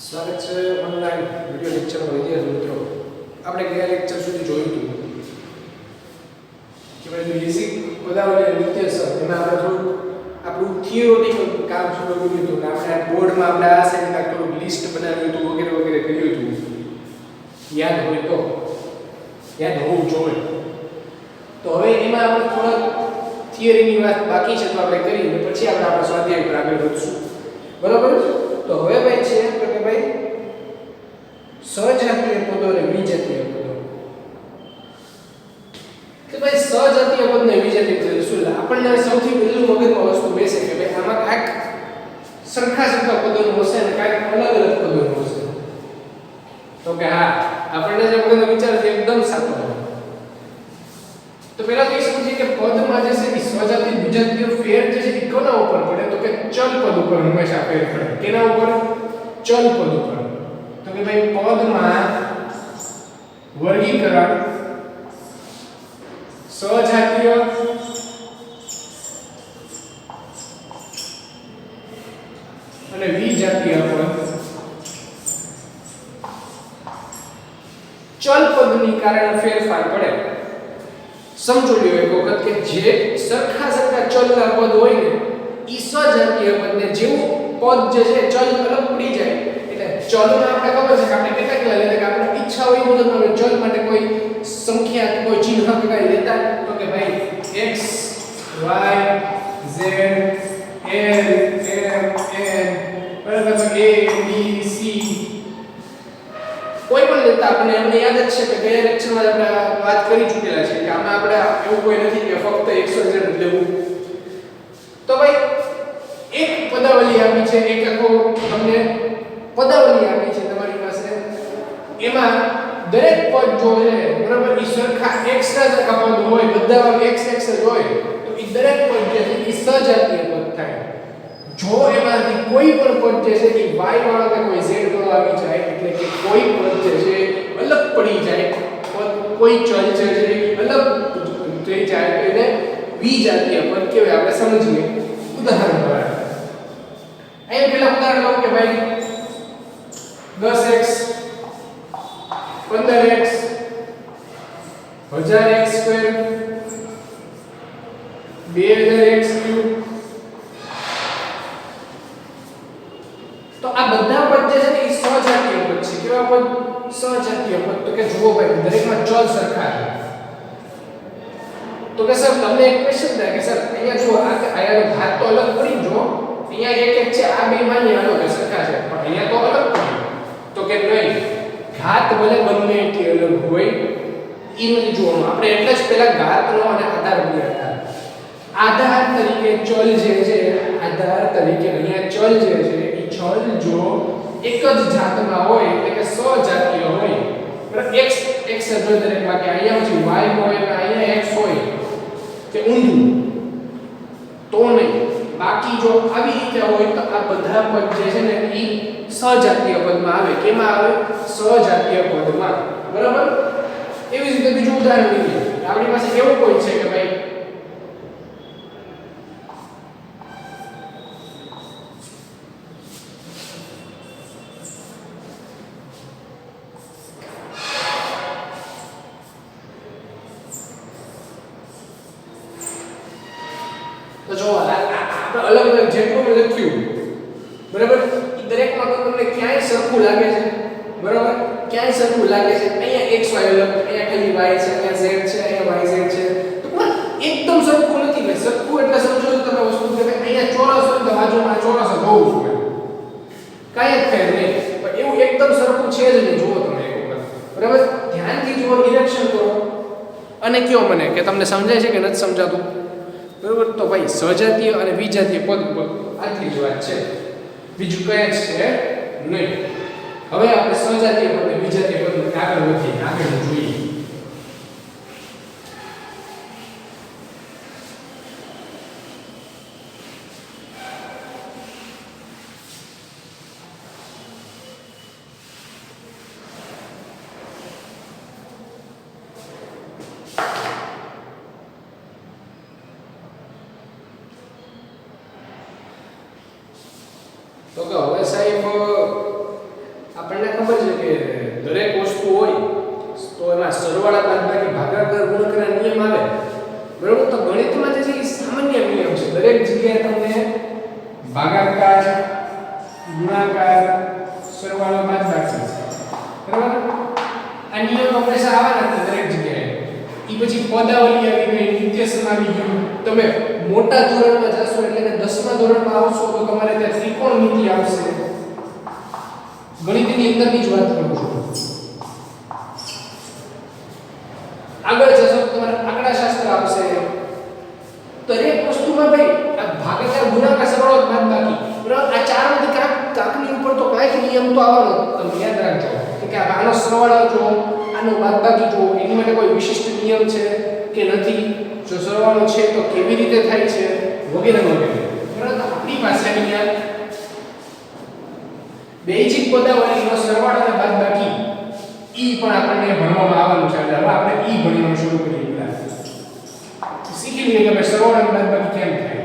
સ્વાગત છે online video લેક્ચરમાં વિદ્યાર્થી મિત્રો. આપણે ગયા લેક્ચર સુધી જોયું હતું કે ભાઈ બેઝિક પદાવલી અને નિત્યસર એમાં આપણે થોડું આપણું થિયોરેટિકલ કામ શરૂ કર્યું હતું કે આપણે બોર્ડમાં આપણે આ સાઈડ કાંઈક થોડુંક લિસ્ટ બનાવ્યું હતું વગેરે વગેરે કર્યું હતું. યાદ હોય તો યાદ હોવું જોઈએ. તો હવે એમાં આપણે થોડા થિયરીની વાત બાકી છે તો આપણે કરીને પછી આપણે આપણા સ્વાધ્યાય પર આગળ વધશું. બરાબર છે? તો હવે ભાઈ છે તો કે ભાઈ સજાતીય પદો અને વિજાતીય પદો. કે ભાઈ સજાતીય પદ ને વિજાતીય પદ શું આપણને સૌથી પહેલું મગજમાં વસ્તુ બેસે કે ભાઈ આમાં કાંઈક સરખા સરખા પદોનું હશે અને કાંઈક અલગ અલગ પદોનું હશે. તો કે હા આપણને જે મગજમાં વિચાર છે એકદમ સાચો છે. તો પહેલા તો એ સમજીએ કે પદમાં જે છે એ સજાતીય વિજાતીય ફેર જે છે એ કોના ઉપર પડે તો કે ચલ પદ ઉપર હંમેશા ફેર પડે. કેના ઉપર? ચલ પદ ઉપર. તો કે ભાઈ પદમાં વર્ગીકરણ સજાતીય અને વિજાતીય પદ ચલ પદની કારણે ફેરફાર પડે. સમજો લ્યો એક વખત કે જે સરખા સરખા ચલના પદ હોય ને ઈ સજાતીય પદને જેવું પદ જે છે ચલ અલગ પડી જાય એટલે ચલને આપણે ખબર છે કે આપણે કેટલા લેતા કે આપણે ઈચ્છા હોય મુજબ આપણે ચલ માટે કોઈ સંખ્યા કોઈ ચિહ્ન કે કઈ લેતા તો કે ભાઈ x y z l m n બરાબર a b c કોઈ પણ લેતા આપણે એમને યાદ જ છે કે ગયા લેક્ચરમાં આપણે વાત કરી ચૂકેલા છે કે આમાં આપણે એવું કોઈ નથી કે ફક્ત x y z લેવું. તો ભાઈ એક પદાવલી આપી છે એક આખો તમને પદાવલી આપી છે તમારી પાસે એમાં દરેક પદ જો છે બરાબર ઈ સરખા એક્સ્ટ્રા સરખા પદ હોય બધામાં x x જ હોય તો ઈ દરેક પદ જે છે ઈ સજાતીય પદ થાય. જો એમાંથી કોઈ પણ પદ જે છે એ y વાળો કે કોઈ z વાળો આવી જાય એટલે કે કોઈ પદ જે છે અલગ પડી જાય પદ કોઈ ચલ જે છે અલગ થઈ જાય તો એને વિજાતીય પદ કહેવાય. આપણે સમજીએ ઉદાહરણ દ્વારા અહીં પેલા ઉદાહરણ લો કે ભાઈ 10x 15x 1000x² 2000x³ તો આ બધા પદ જે છે ને એ સજાતીય પદ છે. કેવા પદ? સજાતીય પદ. તો કે જુઓ ભાઈ દરેકમાં ચલ સરખા છે. તો કે સર તમને એક ક્વેશ્ચન થાય કે સર અહીંયા જુઓ આયાનો ભાગ તો અલગ પડી જો અહીંયા એક એક છે આ બે માન્ય આનો કે સરખા છે પણ અહીંયા તો અલગ પડી. તો કે નહીં ઘાત ભલે બંને એટલી અલગ હોય ઈ નથી જોવાનું. આપણે એટલે જ પહેલા ઘાતનો અને આધાર બનાવ્યા. આધાર તરીકે ચલ જે છે આધાર તરીકે અહીંયા ચલ જે છે એ ચલ જો એક જ જાતના હોય એટલે કે સજાતીય હોય બરાબર x x જો દરેકમાં કે અહીંયા પછી y હોય અને અહીંયા x હોય કે ઊંધું તો નહીં. બાકી જો આવી રીતે હોય તો આ બધા પદ જે છે ને એ સજાતીય પદમાં આવે. કેમાં આવે? સજાતીય પદમાં. બરાબર? એવી જ રીતે બીજું ઉદાહરણ લઈએ. આપણી પાસે કેવું કોઈ છે કે ભાઈ તો જો આપણે અલગ અલગ જેટલું લખ્યું બરાબર દરેકમાં તમને ક્યાંય સરખું લાગે છે બરાબર ક્યાંય સરખું લાગે છે. અહીંયા x y અલગ અહીંયા ખાલી y છે અહીંયા z છે અહીંયા yz છે તો પણ એકદમ સરખું નથી. ભાઈ સરખું એટલે સમજો તમે વસ્તુ કે અહીંયા ચોરસ હોય તો બાજુમાં ચોરસ જ હોવું જોઈએ કાંઈ જ ફેર નહીં. પણ એવું એકદમ સરખું છે જ નહીં. જુઓ તમે એક વખત બરાબર ધ્યાનથી જુઓ નિરીક્ષણ કરો અને કયો મને કે તમને સમજાય છે કે નથી સમજાતું. બરાબર? તો ભાઈ સજાતીય અને વિજાતીય પદ ઉપર આટલી જ વાત છે બીજું કઈ જ છે નહીં. હવે આપણે સજાતીય પદ અને વિજાતીય પદ આગળ વધીએ આગળ જોઈએ. તો કે હવે સાહેબ આપણને ખબર છે કે દરેક વસ્તુ હોય તો એમાં સરવાળા બાદબાકી ભાગાકાર ગુણાકારના નિયમ આવે બરોબર. તો ગણિતમાં જે છે એ સામાન્ય નિયમ છે. દરેક જગ્યાએ તમને ભાગાકાર ગુણાકાર સરવાળો બાદબાકી બરાબર આ નિયમ હંમેશા આવવાના દરેક જગ્યાએ. ઈ પછી પદાવલી આવી ગઈ, નિત્યસમ આવી ગયું. તમે મોટા ધોરણમાં જશો એટલે કે 10મા ધોરણમાં આવશો તો તમારે ત્યાં ત્રિકોણમિતિ આવશે. ગણિતની અંદરની જ વાત કરું છું. આગળ જશો તો તમારે આંકડાશાસ્ત્ર આવશે. દરેક વસ્તુમાં ભાઈ આ ભાગાકાર ગુણાકાર સરવાળો બાદબાકી બરાબર આ ચારમાંથી કાકની ઉપર તો કાંઈક નિયમ તો આવવાનો. તમે યાદ રાખજો કે આનો સરવાળો જો આનો બાદબાકી જો એની માટે કોઈ વિશિષ્ટ નિયમ છે કે નથી, જો સરવાળો છે તો કેવી રીતે થાય છે વગેરે વગેરે બરાબર. આપણી પાસે અહીંયા બેઝિક પદાવલીનો સરવાળો અને બાદબાકી ઈ પણ આપણને ભણવામાં આવવાનું છે. એટલે હવે આપણે ઈ ભણવાનું શરૂ કરીએ. પહેલા શીખી લઈએ કે ભાઈ સરવાળો અને બાદબાકી કેમ થાય.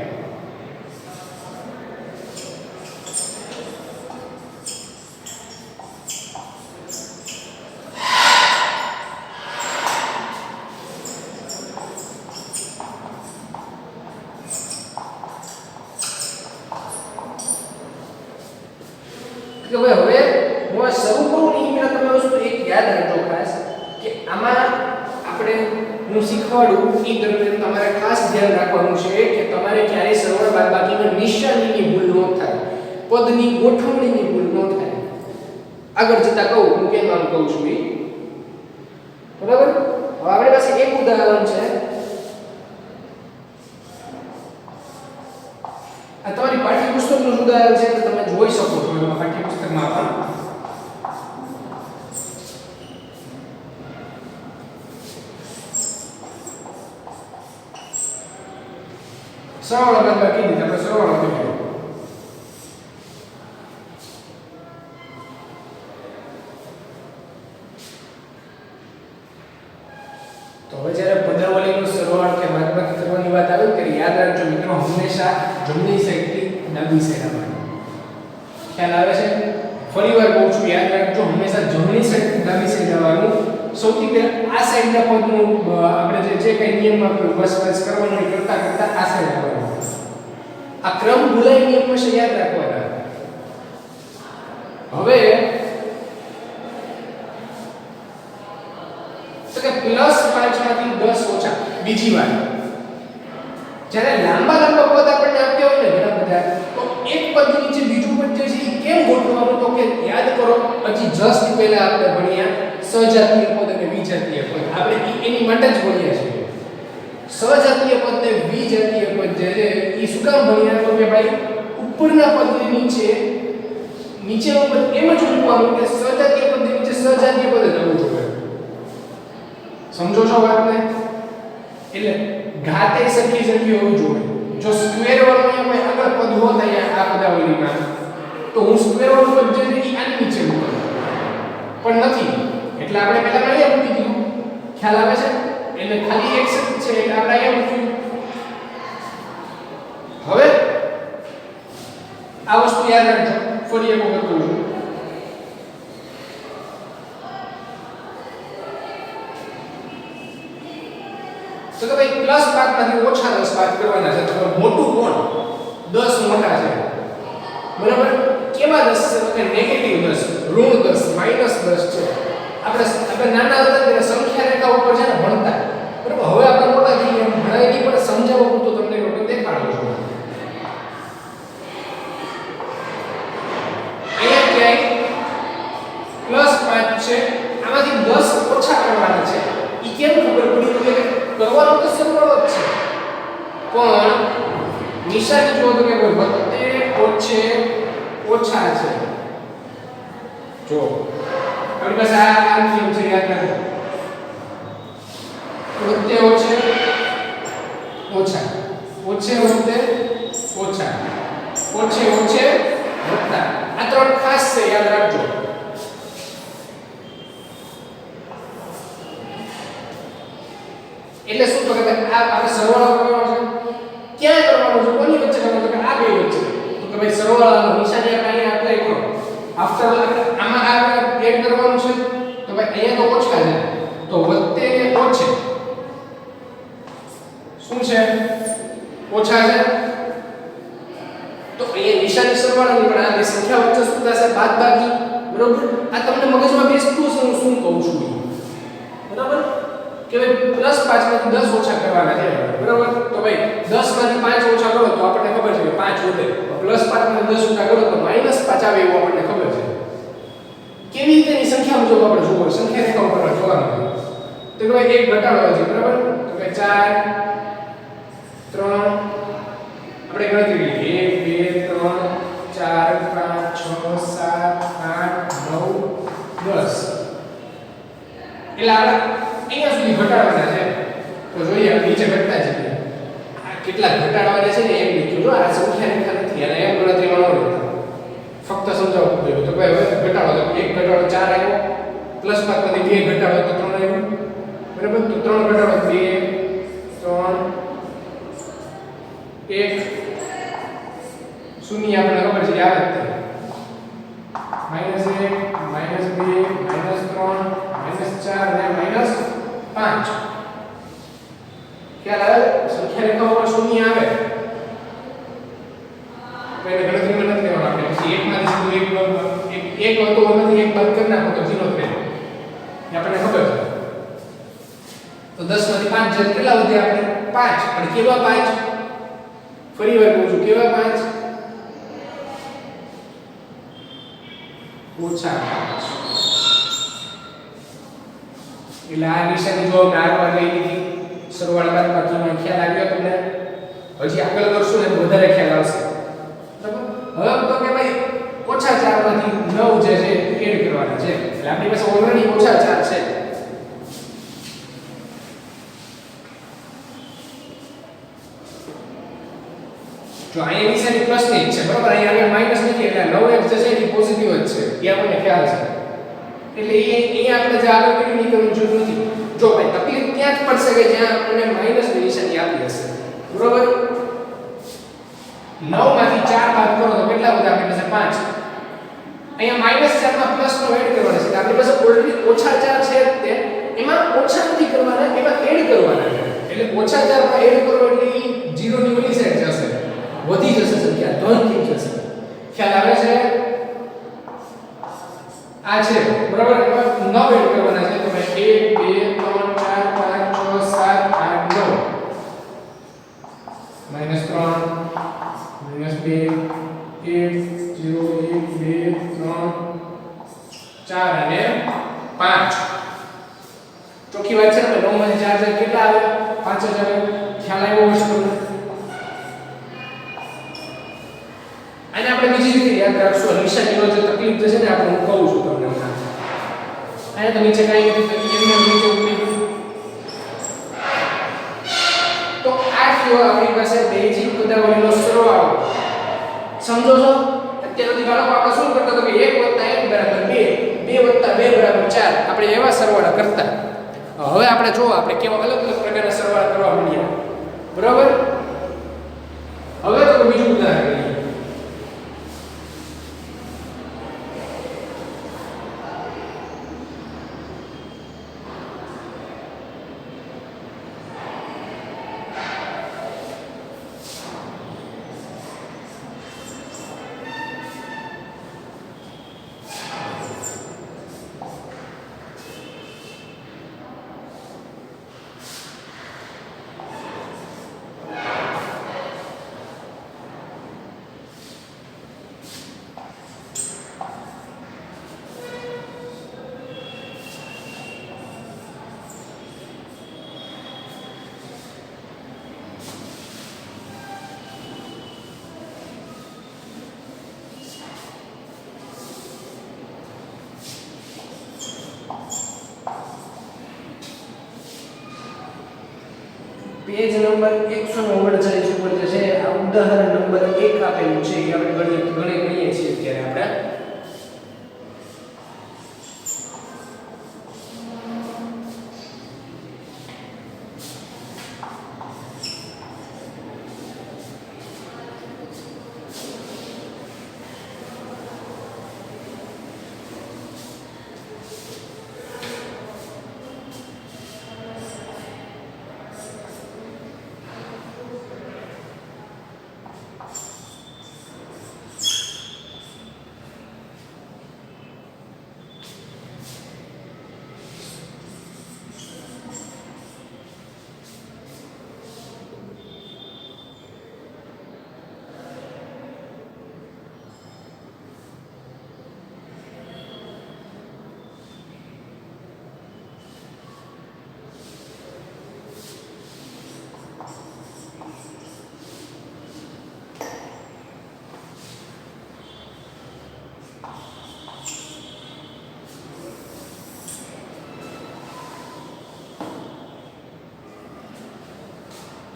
કે ભાઈ હવે હું આ શરૂ કરું ને એ પહેલા તમે વસ્તુ એક યાદ રાખજો ખાસ કે આમાં આપણે હું શીખવાડું એ દરમિયાન તમારે ખાસ ધ્યાન રાખવાનું છે કે તમારે ક્યારેય સરવાળો બાદબાકીમાં નિશાનીની ભૂલ ન થાય, પદની ગોઠવણીની ભૂલ ન થાય. આગળ જતા કહું હું કેમ આમ કહું છું એ બરાબર. હવે આપણી પાસે એક ઉદાહરણ છે. આ તમારી પાઠ્યપુસ્તકનું ઉદાહરણ છે તો તમે જોઈ શકો છો એમાં પાઠ્યપુસ્તકમાં પણ સરવાળો બાદબાકી કીધી આપણે સરવાળો કર્યો. તો હવે જ્યારે પદાવલીનો સરવાળો કે બાદબાકી કરવાની વાત આવે ત્યારે યાદ રાખજો મિત્રો હંમેશા જમણી સાઈડથી ડાબી સાઈડ આવવાની. ખ્યાલ આવે છે? ફરીવાર કહું છું યાદ રાખજો હંમેશા જમણી સાઈડથી ડાબી સાઈડ આવવાનું. સૌથી પહેલા આ સાઈડના પદનું આપણે જે કઈ નિયમમાં વસવાસ કરવાનો એ કરતા આ સાઈડ આવવાનું. આ ક્રમ ભૂલાય નિયમ હંમેશા યાદ રાખવાના. હવે તો કે +5 માંથી 10 ઓછા. બીજી વાત જ્યારે લાંબા પદ આપણને આપ્યા હોય ને ઘણા બધા તો એક પદ નીચે બીજું પદ જે છે એ કેમ ગોઠવવાનું તો કે યાદ કરો હજી જસ્ટ પહેલા આપણે ભણ્યા સજાતીય પદ અને વિજાતીય પદ. આપણે એની માટે જ ભણ્યા છે. સજાતીય પદ ને વિજાતીય પદ જે છે એ શું કામ ભણ્યા તો કે ભાઈ ઉપરના પદની નીચેનું પદ એમ જ મૂકવાનું કે સજાતીય પદ નીચે સજાતીય પદ જ આવવું જોઈએ. સમજો છો વાતને? એટલે ઘાતે સરખી હોવી જોઈએ. જો સ્ક્વેર વાળો અહીંયા આગળ પદ હોત અહીંયા આ પદાવલીમાં તો હું સ્ક્વેર વાળું પદ જે છે એ આની નીચે મૂકું પણ નથી એટલે આપણે પહેલા અહીંયા મૂકી દીધું. ખ્યાલ આવે છે? એટલે ખાલી એક શબ્દ છે એટલે આપણે અહીંયા મૂક્યું. હવે આ વસ્તુ યાદ રાખજો. ફરી એક વખત કહું છું. તો કે ભાઈ +5 માંથી -10 બાદ કરવાના છે તો મોટું કોણ? 10 મોટા છે બરાબર. કેવા 10 છે તો કે નેગેટિવ 10, ઋણ 10, -10 છે. આપણે નાના હતા ત્યારે સંખ્યા રેખા ઉપર છે ને ભણતા બરાબર. હવે આપણે મોટા થઈ ગયા ભણાય નહીં પણ સમજાવવા પૂરતું તમને લોકો દેખાડું છું. અહીંયા ક્યાંય +5 છે આમાંથી 10 ઓછા કરવાના છે. ઈ કેમ ખબર પડી કે કરવાનો તો સરવાળો જ છે પણ નિશાની જો તો કે વત્તે ઓછે ઓછા છે. જો આપણી પાસે આ નિયમ છે યાદ રાખો. વત્તે ઓછે ઓછા, ઓછે વત્તે ઓછા, ઓછે ઓછે વત્તા. આ ત્રણ ખાસ છે યાદ રાખજો. એટલે શું તો કે આ આપણે સરવાળો કરવાનો છે. ક્યાં કરવાનો છે? કોની વચ્ચે કરવાનો છે? આ બે વચ્ચે. તો કે ભાઈ સરવાળાનો નિશાની આપણે અહીંયા એપ્લાય કરો. આફ્ટર આમાં આ એડ કરવાનું છે તો ભાઈ અહીંયા તો ઓછા છે તો વત્તે ને ઓછે શું છે ઓછા છે તો અહીંયા નિશાની સરવાળાની પણ આ બે સંખ્યા વચ્ચે શું થશે બાદબાકી બરોબર આ તમને મગજમાં બેસતું છે હું શું કહું છું બરાબર કે ભાઈ પ્લસ 5 માંથી 10 ઓછા કરવાના છે બરાબર તો ભાઈ 10 માંથી 5 ઓછા કરો તો આપણને ખબર છે કે 5 વધે પ્લસ 5 માંથી 10 ઓછા કરો તો માઈનસ 5 આવે એવું આપણને ખબર છે કેવી રીતે ની સંખ્યા મુજબ આપણે જોવો સંખ્યા રેખા ઉપર જોવાનું તો કે ભાઈ એક ઘટાડો છે બરાબર તો કે 4 3 આપણે ગણતરી કરીએ 1 2 3 4 5 6 7 8 9 10 એટલે આપણે અહીંયા સુધી ઘટાડવાના છે તો જોઈએ નીચે ઘટતા છે આ કેટલા ઘટાડવાના છે ને એમ લખ્યું જો આ સંખ્યા રેખા નથી અને એમ ગણતરીમાં ન રહેતા ફક્ત સમજાવવું પડ્યું તો ભાઈ હવે ઘટાડો તો એક ઘટાડો 4 આવ્યો પ્લસ 5 માંથી 2 ઘટાડો તો 3 આવ્યો બરાબર તો 3 ઘટાડો 2 3 1 શૂન્ય આપણે ખબર છે યાદ જ -1 -2 -3 -4 અને -5 ખ્યાલ આવે સંખ્યા રેખાઓમાં શૂન્ય આવે એને ગણતરીમાં નથી લેવાનું આપણે પછી એક માંથી સીધું એક હતો એમાંથી એક બાદ કરી નાખો તો 0 થઈ જાય એ આપણને ખબર છે તો 10 માંથી 5 જે કેટલા વધે આપણે 5 પણ કેવા 5 ફરી વાર કહું છું કેવા 5 ઓછા 5 એટલે આ નિશાની જો નારવા લઈ લીધી સરવાળા બાદબાકીનો ખ્યાલ આવ્યો તમને હજી આગળ કરશું ને વધારે ખ્યાલ આવશે બરાબર હવે તો કે ભાઈ ઓછા 4 માંથી 9 જે છે એડ કરવાના છે એટલે આપણી પાસે ઓલરેડી ઓછા 4 છે જો અહીંયા નિશાની પ્લસ ની છે બરાબર અહીંયા આગળ માઈનસ નથી એટલે 9 એક જે છે એ પોઝિટિવ જ છે એ આપણને ખ્યાલ છે એટલે અહીંયા આપણે જે આગળ કર્યું ની કરવું જરૂર નથી જો ભાઈ તકલીફ ત્યાં જ પડશે કે જ્યાં આપણને માઈનસ ની નિશાની આપી હશે બરાબર 9 માંથી 4 બાદ કરો તો કેટલા વધે આપણી પાસે 5 અહીંયા -4 માં પ્લસ નો એડ કરવાનો છે આપણી પાસે ઓલરેડી ઓછા 4 છે તે એમાં ઓછા નથી કરવાના એમાં એડ કરવાના છે એટલે ઓછા 4 માં એડ કરો એટલે 0 ની ઓલી સાઈડ જશે વધી જશે સંખ્યા ધન થઈ જશે ખ્યાલ આવે છે આ છે બરાબર એમાં 9 એડ કરવાના છે તો 1 2 3 4 5 6 7 8 9 -3 -2 1 0 1 2 3 4 અને 5 ચોખ્ખી વાત છે ને 9 માંથી 4 જાય કેટલા આવે 5 જ આવે ખ્યાલ આવ્યો હશે તમને અને આપણે બીજી રીતે યાદ રાખશું નિશાનીનો જે તકલીફ થશે ને આપણે હું કહું છું તમને અહીંયા તો નીચે કાંઈ નથી એમને નીચે ઉતરી ગયું તો આ થયો આપણી પાસે બેઝિક પદાવલીનો સરવાળો સમજો છો અત્યાર સુધી બાળકો આપણે શું કરતા હતા કે 1 + 1 = 2 2 + 2 = 4 આપણે એવા સરવાળા કરતા હવે આપણે જો આપણે કેવા અલગ અલગ પ્રકારના સરવાળા કરવા માંડીએ બરાબર હવે તો બીજું ઉદાહરણ લઈએ પેજ નંબર 139 ઉપર જે છે આ ઉદાહરણ નંબર 1 આપેલું છે એ આપણે ગણીએ છીએ અત્યારે આપણે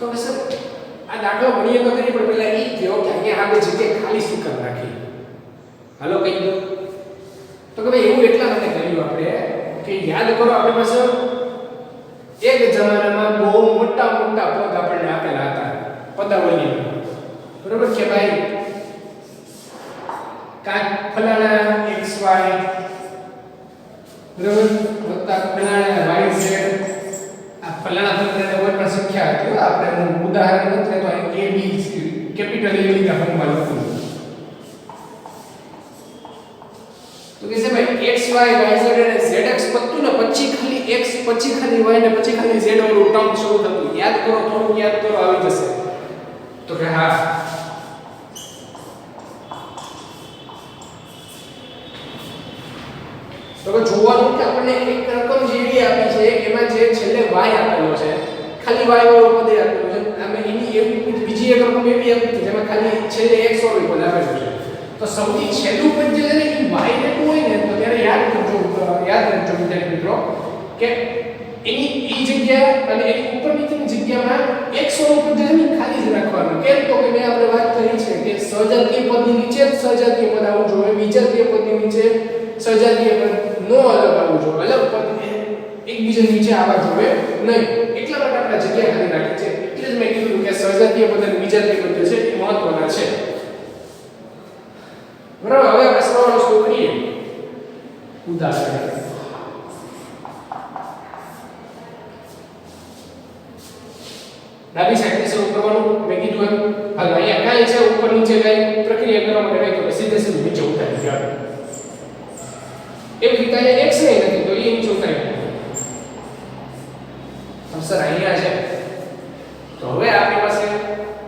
તો કે સર આ દાખલો ભણીએ તો કરી પણ પહેલા એ કહો કે અહીંયા આ બે જગ્યાએ ખાલી શું કામ રાખી હાલો કહી દો તો કે ભાઈ એવું એટલા માટે કર્યું આપણે કે યાદ કરો આપણી પાસે એક જમાનામાં બહુ મોટા મોટા પદ આપણને આપેલા હતા પદાવલીમાં બરોબર કે ભાઈ કાંક ફલાણા xy બરોબર વત્તા ફલાણા yz આ ફલાણા ફલાણા કોઈ પણ સંખ્યા હતી આપણે ઉદાહરણ નથી તો a b કેપિટલ A લીધા ફોર્મમાં લખું તો કે છે ભાઈ x y y z અને zx પત્તું ને પછી ખાલી x પછી ખાલી y ને પછી ખાલી z વાળું ટર્મ શરૂ થતું યાદ કરો થોડું યાદ કરો આવી જશે તો કે હા તો જોવાનું કે આપણને એક રકમ જેવી આપી છે એમાં જે છેલ્લે y આપેલો છે ખાલી y વાળો પદ આપેલો છે આમે એની એવી બીજી એક રકમ એવી આપી છે જેમાં ખાલી છેલ્લે x વાળો પદ આપેલો છે તો સૌથી છેલ્લું પદ જે છે ને એ y ને હોય ને તો ત્યારે યાદ રાખજો વિદ્યાર્થી મિત્રો કે એની ઈ જગ્યા અને એની ઉપર નીચેની જગ્યામાં x વાળો પદ છે ને ખાલી જ રાખવાનું કેમ તો કે મેં આપણે વાત કરી છે કે સજાતીય પદની નીચે સજાતીય પદ આવવું જોઈએ વિજાતીય પદની નીચે સજાતીય પદ નો અલગ આવવું જોઈએ અલગ પદ એકબીજા નીચે આવવા જોઈએ નહીં એટલા માટે આપણે જગ્યા ખાલી રાખી છે એટલે જ મેં કીધું કે સજાતીય પદ અને વિજાતીય પદ છે એ મહત્વના છે બરાબર હવે આપણે સરવાળો શું કરીએ ઉદાહરણ ડાબી સાઈડથી શરૂ કરવાનું મેં કીધું એમ હાલ અહીંયા કાંઈ છે ઉપર નીચે કાંઈ પ્રક્રિયા કરવા માટે નહીં તો સીધે સીધું નીચે ઉતારી દેવાનું એવી રીતે અહીંયા x નહીં નથી તો એ નીચે ઉતારી દેવાનું સર અહીંયા છે તો હવે આપણી પાસે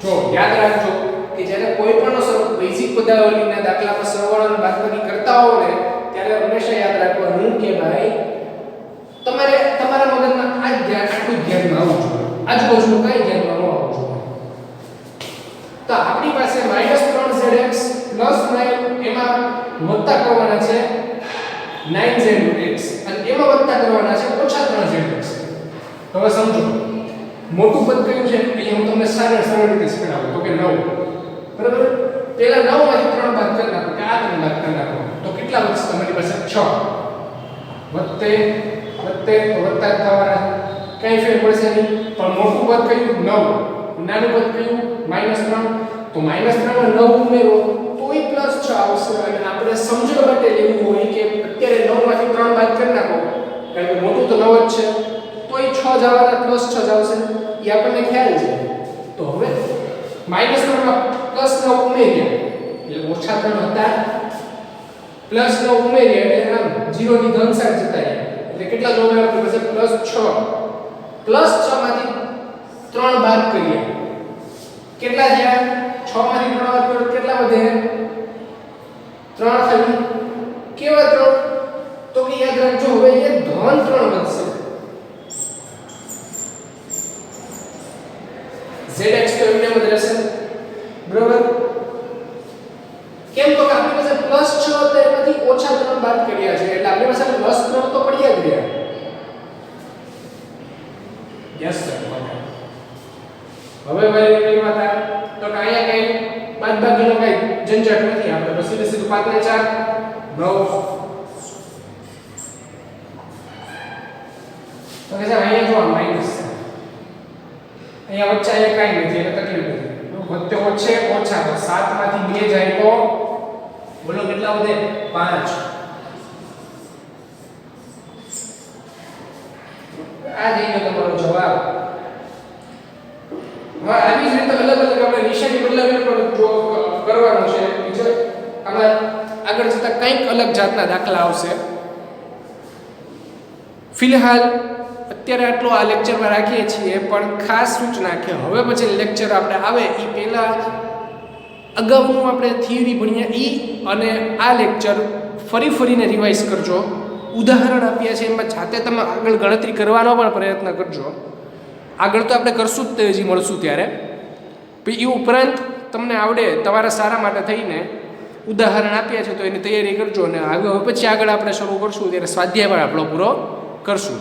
જો યાદ રાખજો કે જ્યારે કોઈ પણ બેઝિક પદાવલીના દાખલામાં સરવાળો અને બાદબાકી કરતા હો ને ત્યારે હંમેશા યાદ રાખવાનું કે ભાઈ તમારે તમારા મગજમાં આ ધ્યાન આટલું ધ્યાનમાં આવવું જોઈએ આજુબાજુનું કઈ ધ્યાનમાં ન આવવું જોઈએ તો આપણી પાસે -3zx +9 એમાં વત્તા કરવાના છે 9zx અને એમાં વત્તા કરવાના છે -3zx તો હવે સમજો મોટું પદ કયું છે અહીંયા હું તમને સરળ રીતે સમજાવું તો કે 9 બરાબર પહેલા 9 માંથી 3 બાદ કરી નાખો કે આ 3 બાદ કરી નાખો તો કેટલા વધશે તમારી પાસે 6 વત્તે વત્તા થવાના કઈ ફેર પડશે નહીં પણ મોટું પદ કયું 9 નાનું પદ કયું -3 તો -3 માં 9 ઉમેરો તોય +6 આવશે અને આપણે સમજવા માટે લેવું હોય કે અત્યારે 9 માંથી 3 બાદ કરી નાખો કારણ કે મોટું તો 9 જ છે તોય 6 જવાના +6 જ આવશે એ આપણને ખ્યાલ છે તો હવે -3 માં +9 ઉમેર્યા એટલે -3 હતા +9 ઉમેર્યા એટલે આમ 0 ની ધન સાઈડ જતા રહ્યા એટલે કેટલા જોવા આપણી પાસે +6 માંથી 3 બાદ કરીએ કેટલા થયા 6 માંથી 3 બાદ કરો કેટલા વધે 3 ખાલી કેવા 3 તો કે યાદ રાખજો હવે એ ધન 3 વધશે zx તો એમને જ રહેશે બરાબર કેમ તો કે આપણી પાસે +6 તો એમાંથી -3 બાદ કર્યા છે એટલે આપણી પાસે +3 તો પડ્યા જ ગયા યસ સર હવે વેલ્યુની વાત આવે તો કે અહીંયા કઈ બાદબાકીનો કઈ ઝંઝટ નથી આપણે તો સીધે સીધું 5 ને 4 9 તો કે સાહેબ અહીંયા જો માઈનસ છે અહીંયા વચ્ચે અહીંયા કઈ નથી એટલે તકલીફ નથી વચ્ચે ઓછે ઓછા તો 7 માંથી 2 જાય તો બોલો કેટલા વધે 5 આ જઈ ગયો તમારો જવાબ હવે આવી જ રીતે અલગ અલગ આપણે નિશાની બદલાવીને પણ જો કરવાનું છે બીજો આમાં આગળ જતા કંઈક અલગ જાતના દાખલા આવશે ફિલહાલ અત્યારે આટલો આ લેક્ચરમાં રાખીએ છીએ પણ ખાસ સૂચના કે હવે પછી લેક્ચર આપણે આવે એ પહેલા અગાઉનું આપણે થિયરી ભણ્યા ઈ અને આ લેક્ચર ફરીને રિવાઇઝ કરજો ઉદાહરણ આપ્યા છે એમાં જાતે તમે આગળ ગણતરી કરવાનો પણ પ્રયત્ન કરજો આગળ તો આપણે કરશું જ તે હજી મળશું ત્યારે પછી એ ઉપરાંત તમને આવડે તમારા સારા માટે થઈને ઉદાહરણ આપ્યા છે તો એની તૈયારી કરજો અને આગળ પછી આગળ આપણે શરૂ કરશું ત્યારે સ્વાધ્યાય પણ આપણો પૂરો કરશું